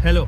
Hello,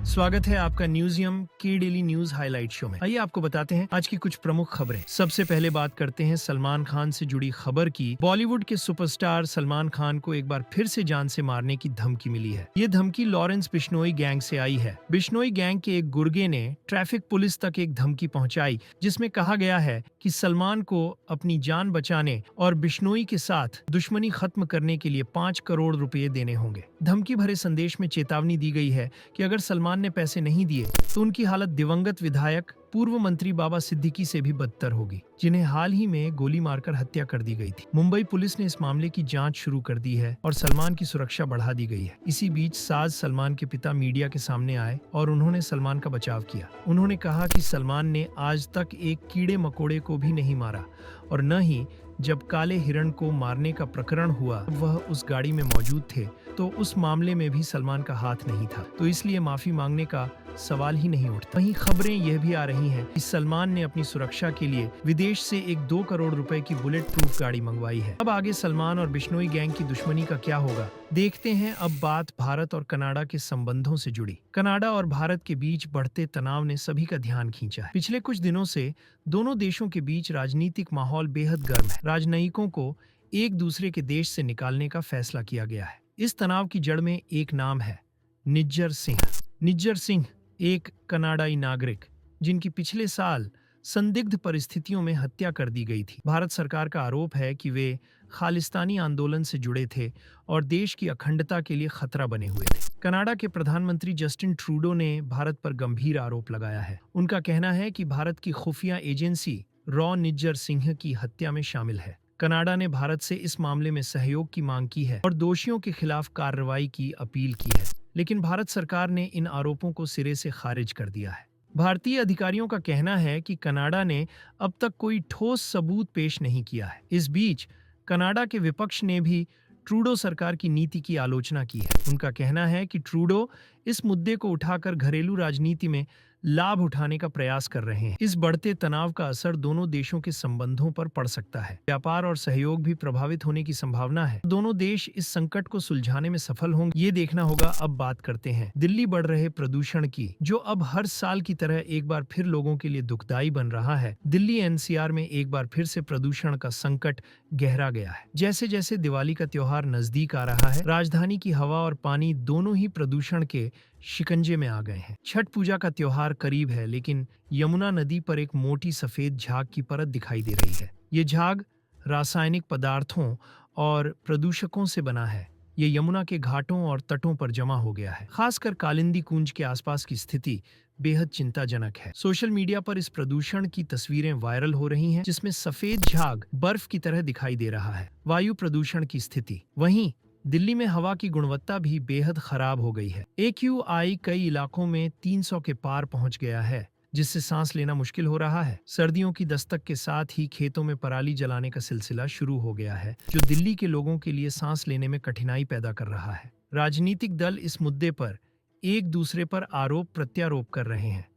स्वागत है आपका न्यूजियम के डेली न्यूज हाईलाइट शो में। आइए आपको बताते हैं आज की कुछ प्रमुख खबरें। सबसे पहले बात करते हैं सलमान खान से जुड़ी खबर की। बॉलीवुड के सुपरस्टार सलमान खान को एक बार फिर से जान से मारने की धमकी मिली है। ये धमकी लॉरेंस बिश्नोई गैंग से आई है। बिश्नोई गैंग के एक गुर्गे ने ट्रैफिक पुलिस तक एक धमकी पहुंचाई, जिसमें कहा गया है कि सलमान को अपनी जान बचाने और बिश्नोई के साथ दुश्मनी खत्म करने के लिए 5 करोड़ रुपए देने होंगे। धमकी भरे संदेश में चेतावनी दी गई है कि अगर सलमान ने पैसे नहीं दिए तो उनकी हालत दिवंगत विधायक पूर्व मंत्री बाबा सिद्दीकी से भी बदतर होगी, जिन्हें हाल ही में गोली मारकर हत्या कर दी गई थी। मुंबई पुलिस ने इस मामले की जांच शुरू कर दी है और सलमान की सुरक्षा बढ़ा दी गई है। इसी बीच साज सलमान के पिता मीडिया के सामने आए और उन्होंने सलमान का बचाव किया। उन्होंने कहा कि सलमान ने आज तक एक कीड़े मकोड़े को भी नहीं मारा और न ही जब काले हिरण को मारने का प्रकरण हुआ वह उस गाड़ी में मौजूद थे तो उस मामले में भी सलमान का हाथ नहीं था, तो इसलिए माफी मांगने का सवाल ही नहीं उठता। वहीं खबरें यह भी आ रही हैं कि सलमान ने अपनी सुरक्षा के लिए विदेश से एक 2 करोड़ रुपए की बुलेट प्रूफ गाड़ी मंगवाई है। अब आगे सलमान और बिश्नोई गैंग की दुश्मनी का क्या होगा, देखते हैं। अब बात भारत और कनाडा के संबंधों से जुड़ी। कनाडा और भारत के बीच बढ़ते तनाव ने सभी का ध्यान खींचा है। पिछले कुछ दिनों से दोनों देशों के बीच राजनीतिक माहौल बेहद गर्म है। राजनयिकों को एक दूसरे के देश से निकालने का फैसला किया गया है। इस तनाव की जड़ में एक नाम है, निज्जर सिंह। निज्जर सिंह एक कनाडाई नागरिक जिनकी पिछले साल संदिग्ध परिस्थितियों में हत्या कर दी गई थी। भारत सरकार का आरोप है कि वे खालिस्तानी आंदोलन से जुड़े थे और देश की अखंडता के लिए खतरा बने हुए थे। कनाडा के प्रधानमंत्री जस्टिन ट्रूडो ने भारत पर गंभीर आरोप लगाया है। उनका कहना है कि भारत की खुफिया एजेंसी रॉ निज्जर सिंह की हत्या में शामिल है। कनाडा ने भारत से इस मामले में सहयोग की मांग की है और दोषियों के खिलाफ कार्रवाई की अपील की है, लेकिन भारत सरकार ने इन आरोपों को सिरे से खारिज कर दिया है। भारतीय अधिकारियों का कहना है कि कनाडा ने अब तक कोई ठोस सबूत पेश नहीं किया है। इस बीच कनाडा के विपक्ष ने भी ट्रूडो सरकार की नीति की आलोचना की है। उनका कहना है कि ट्रूडो इस मुद्दे को उठाकर घरेलू राजनीति में लाभ उठाने का प्रयास कर रहे हैं। इस बढ़ते तनाव का असर दोनों देशों के संबंधों पर पड़ सकता है। व्यापार और सहयोग भी प्रभावित होने की संभावना है। दोनों देश इस संकट को सुलझाने में सफल होंगे, ये देखना होगा। अब बात करते हैं दिल्ली बढ़ रहे प्रदूषण की, जो अब हर साल की तरह एक बार फिर लोगों के लिए दुखदायी बन रहा है। दिल्ली एनसीआर में एक बार फिर से प्रदूषण का संकट गहरा गया है। जैसे जैसे दिवाली का त्योहार नजदीक आ रहा है, राजधानी की हवा और पानी दोनों ही प्रदूषण के शिकंजे में आ गए हैं। छठ पूजा का त्योहार करीब है, लेकिन यमुना नदी पर एक मोटी सफेद झाग की परत दिखाई दे रही है। ये झाग रासायनिक पदार्थों और प्रदूषकों से बना है। ये यमुना के घाटों और तटों पर जमा हो गया है। खासकर कालिंदी कुंज के आसपास की स्थिति बेहद चिंताजनक है। सोशल मीडिया पर इस प्रदूषण की तस्वीरें वायरल हो रही हैं, जिसमें सफेद झाग बर्फ की तरह दिखाई दे रहा है। वायु प्रदूषण की स्थिति, वहीं दिल्ली में हवा की गुणवत्ता भी बेहद खराब हो गई है। AQI कई इलाकों में 300 के पार पहुंच गया है, जिससे सांस लेना मुश्किल हो रहा है। सर्दियों की दस्तक के साथ ही खेतों में पराली जलाने का सिलसिला शुरू हो गया है, जो दिल्ली के लोगों के लिए सांस लेने में कठिनाई पैदा कर रहा है। राजनीतिक दल इस मुद्दे पर एक दूसरे पर आरोप प्रत्यारोप कर रहे हैं।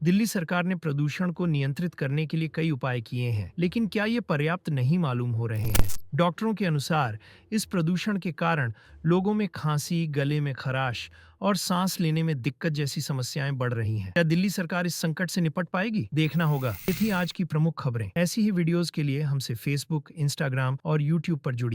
दिल्ली सरकार ने प्रदूषण को नियंत्रित करने के लिए कई उपाय किए हैं, लेकिन क्या ये पर्याप्त नहीं मालूम हो रहे हैं। डॉक्टरों के अनुसार इस प्रदूषण के कारण लोगों में खांसी, गले में खराश और सांस लेने में दिक्कत जैसी समस्याएं बढ़ रही हैं। क्या दिल्ली सरकार इस संकट से निपट पाएगी, देखना होगा। ये थी आज की प्रमुख खबरें। ऐसी ही वीडियोस के लिए हमसे फेसबुक, इंस्टाग्राम और यूट्यूब पर जुड़िए।